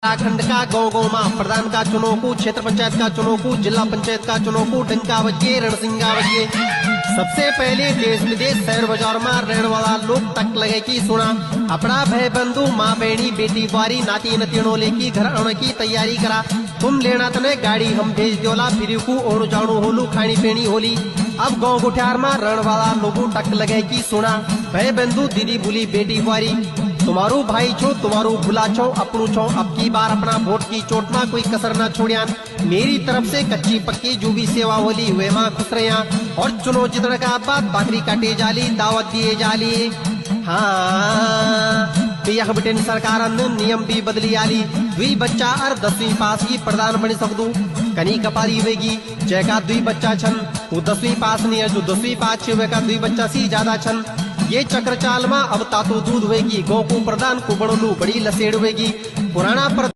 उत्तराखंड का गाँव मां प्रधान का चुनाव को, क्षेत्र पंचायत का चुनाव को, जिला पंचायत का चुनाव को, डंका बजिए रणसिंगा बजिए। सबसे पहले देश विदेश शहर बाजार में रहने वाला लोग तक लगे की सुना अपना भाई बंधु माँ बहनी बेटी बारी नाती नतीनों लेकी घर आने की तैयारी करा। तुम लेना तने गाड़ी हम भेज दोला फिर को ओणु जाणु होलू खानी पीनी होली। अब गाँव गुठियार में रहने वाला लोगों तक लगे की सुना भाई बंधु दीदी बोली बेटी बारी तुम्हारू भाई छो तुम्हारू भुला छो अपनू छो। अब की बार अपना वोट की चोट में कोई कसर न छोड़िया। मेरी तरफ से कच्ची पक्की जो भी सेवा होली वे माँ खुश रहिया और चुनो जितने का बाद बाकरी काटे जाली दावत दिए जाली। हाँ यह बटन सरकार नियम भी बदली आली। दुई बच्चा और 10वीं पास की प्रधान बन सकदू कनी कपाली वेगी जैका दुई बच्चा छन वो 10वीं पास नहीं है जो 10वीं पास छे का दुई बच्चा सी ज्यादा छन। ये चक्र चाल में अब तातो दूध होगी गौ को प्रधान को बड़ोलू बड़ी लसेड़ होगी। पुराना प्रधान